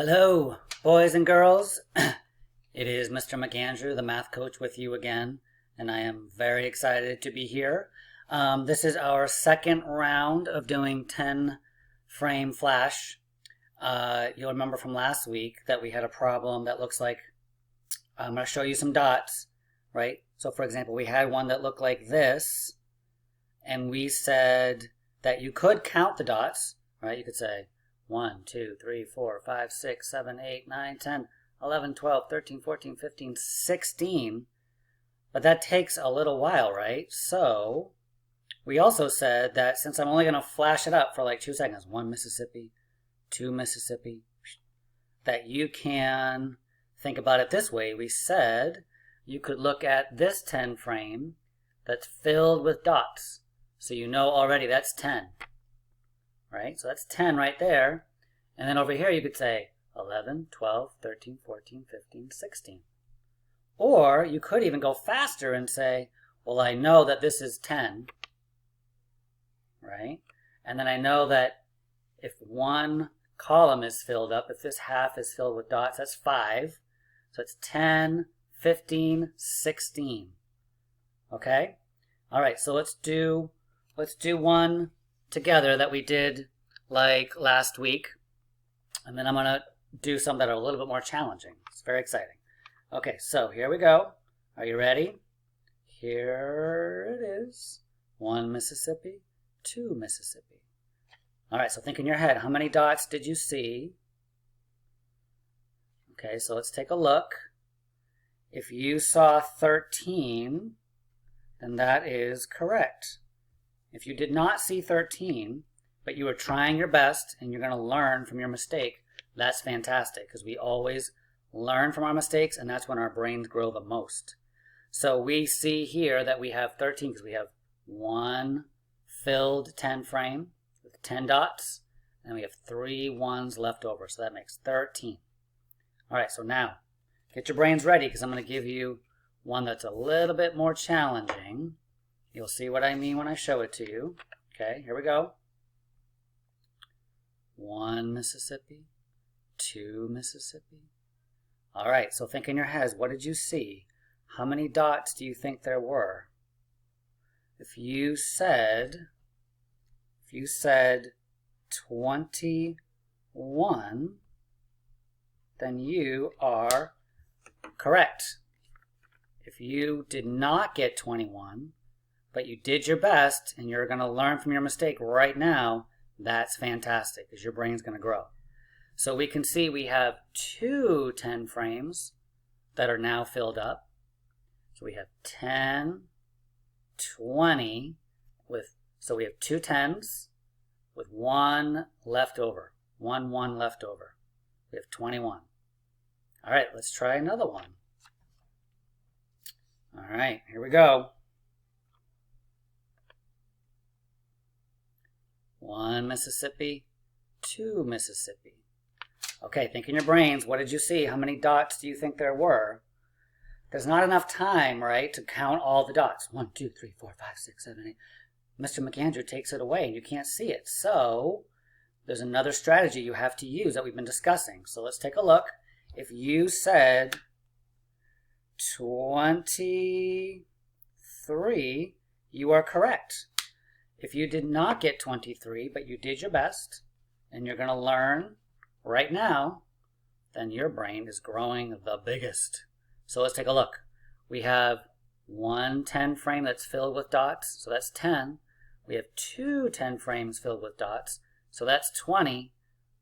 Hello, boys and girls. It is Mr. McAndrew, the math coach, with you again, and I am very excited to be here. This is our second round of doing 10 frame flash. You'll remember from last week that we had a problem that looks like, I'm going to show you some dots, right? So for example, we had one that looked like this, and we said that you could count the dots, right? You could say 1, 2, 3, 4, 5, 6, 7, 8, 9, 10, 11, 12, 13, 14, 15, 16. But that takes a little while, right? So we also said that since I'm only going to flash it up for like 2 seconds, 1 Mississippi, 2 Mississippi, that you can think about it this way. We said you could look at this 10 frame that's filled with dots. So you know already that's 10. Right? So that's 10 right there. And then over here you could say 11, 12, 13, 14, 15, 16. Or you could even go faster and say, well, I know that this is 10. Right? And then I know that if one column is filled up, if this half is filled with dots, that's 5. So it's 10, 15, 16. Okay? All right, so let's do one together that we did like last week, and then I'm going to do some that are a little bit more challenging. It's very exciting. Okay, so here we go. Are you ready? Here it is. 1 Mississippi, 2 Mississippi. All right, so think in your head, how many dots did you see? Okay, so let's take a look. If you saw 13, then that is correct. If you did not see 13, but you were trying your best and you're going to learn from your mistake, that's fantastic, because we always learn from our mistakes, and that's when our brains grow the most. So we see here that we have 13 because we have one filled 10 frame with 10 dots, and we have 3 ones left over, so that makes 13. All right, so now get your brains ready, because I'm going to give you one that's a little bit more challenging. You'll see what I mean when I show it to you. Okay, here we go. 1 Mississippi, 2 Mississippi. All right, so think in your heads, what did you see? How many dots do you think there were? If you said 21, then you are correct. If you did not get 21, but you did your best and you're going to learn from your mistake right now, that's fantastic, because your brain's going to grow. So we can see we have 2 10 frames that are now filled up. So we have 10, 20, so we have 2 10s with 1 left over, 1 left over. We have 21. All right, let's try another one. All right, here we go. 1 Mississippi, 2 Mississippi. Okay, think in your brains, what did you see? How many dots do you think there were? There's not enough time, right, to count all the dots. 1, 2, 3, 4, 5, 6, 7, 8. Mr. McAndrew takes it away and you can't see it. So there's another strategy you have to use that we've been discussing. So let's take a look. If you said 23, you are correct. If you did not get 23, but you did your best, and you're going to learn right now, then your brain is growing the biggest. So let's take a look. We have 1 10 frame that's filled with dots, so that's 10. We have 2 10 frames filled with dots, so that's 20.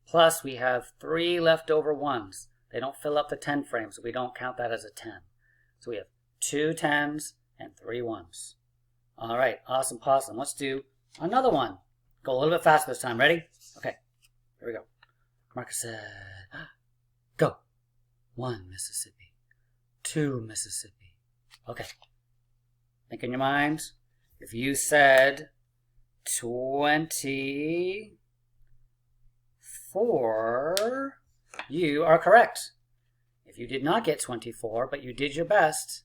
Plus we have 3 leftover ones. They don't fill up the 10 frame, so we don't count that as a 10. So we have 2 10s and 3 ones. All right, awesome possum. Let's do another one. Go a little bit faster this time. Ready? Okay, here we go. Marcus said, go. 1 Mississippi, 2 Mississippi. Okay, think in your minds. If you said 24, you are correct. If you did not get 24, but you did your best,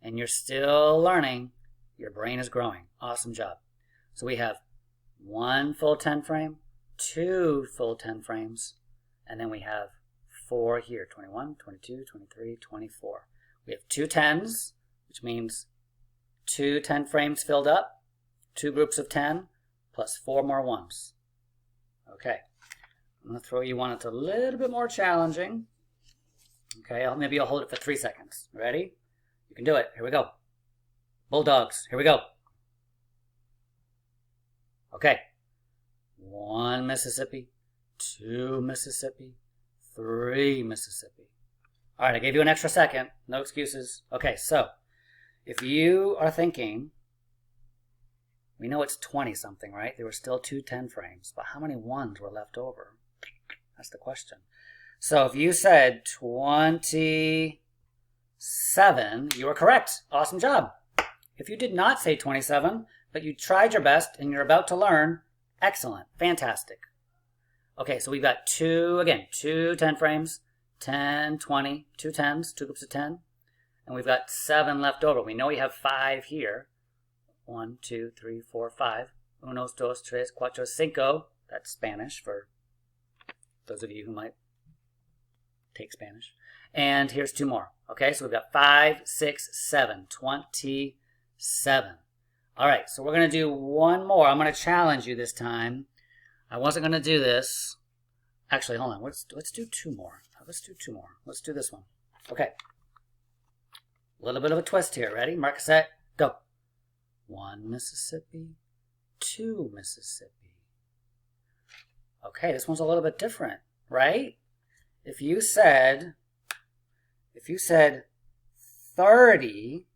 and you're still learning, your brain is growing. Awesome job. So we have 1 full 10 frame, 2 full 10 frames, and then we have 4 here. 21, 22, 23, 24. We have 2 10s, which means 2 10 frames filled up, 2 groups of 10, plus 4 more 1s. Okay, I'm going to throw you one that's a little bit more challenging. Okay, maybe I'll hold it for 3 seconds. Ready? You can do it. Here we go. Bulldogs. Here we go. Okay. 1 Mississippi, 2 Mississippi, 3 Mississippi. All right, I gave you an extra second. No excuses. Okay, so if you are thinking, we know it's 20-something, right? There were still 2 10 frames, but how many 1s were left over? That's the question. So if you said 27, you were correct. Awesome job. If you did not say 27, but you tried your best and you're about to learn, excellent. Fantastic. Okay, so we've got 2 10 frames, 10, 20, 2 10s, 2 groups of 10, and we've got 7 left over. We know we have 5 here. 1, 2, 3, 4, 5. Unos, dos, tres, cuatro, cinco. That's Spanish for those of you who might take Spanish. And here's 2 more. Okay, so we've got 5, 6, 7, 27. All right, so we're going to do one more. I'm going to challenge you this time. I wasn't going to do this. Actually, hold on. Let's do 2 more. Let's do 2 more. Let's do this one. Okay. A little bit of a twist here. Ready? Mark, set, go. 1 Mississippi, 2 Mississippi. Okay, this one's a little bit different, right? If you said 30,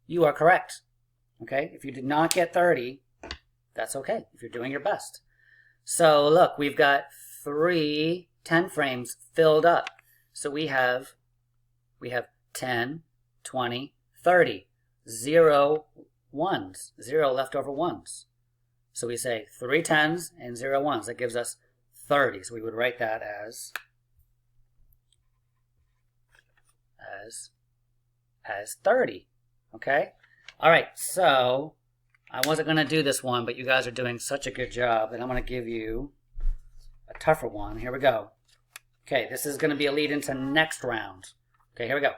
you are correct. Okay, if you did not get 30, that's okay, if you're doing your best. So look, we've got 3 10 frames filled up. So we have 10, 20, 30, 0 1s, 0 leftover 1s. So we say 3 10s and 0 1s. That gives us 30. So we would write that as 30. Okay? All right, so I wasn't going to do this one, but you guys are doing such a good job that I'm going to give you a tougher one. Here we go. Okay, this is going to be a lead into next round. Okay, here we go.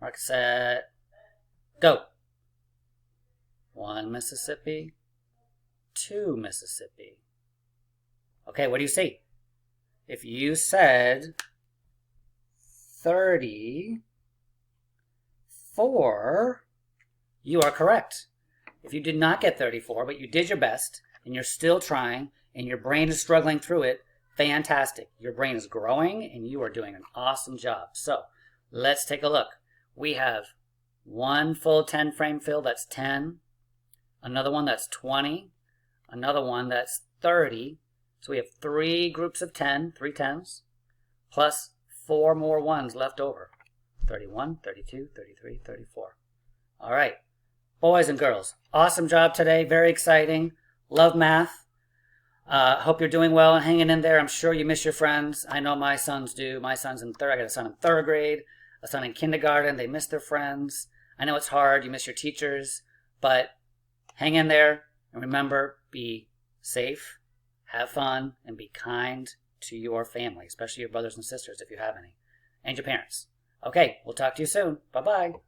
Mark, set, go. 1 Mississippi, 2 Mississippi. Okay, what do you see? If you said 34, you are correct. If you did not get 34, but you did your best, and you're still trying, and your brain is struggling through it, fantastic. Your brain is growing, and you are doing an awesome job. So, let's take a look. We have 1 full 10 frame fill, that's 10. Another one, that's 20. Another one, that's 30. So we have 3 groups of 10, 3 10s, plus 4 more 1s left over. 31, 32, 33, 34. All right. Boys and girls, awesome job today. Very exciting. Love math. Hope you're doing well and hanging in there. I'm sure you miss your friends. I know my sons do. My son's in third. I got a son in 3rd grade, a son in kindergarten. They miss their friends. I know it's hard. You miss your teachers, but hang in there. And remember, be safe, have fun, and be kind to your family, especially your brothers and sisters if you have any, and your parents. Okay, we'll talk to you soon. Bye-bye.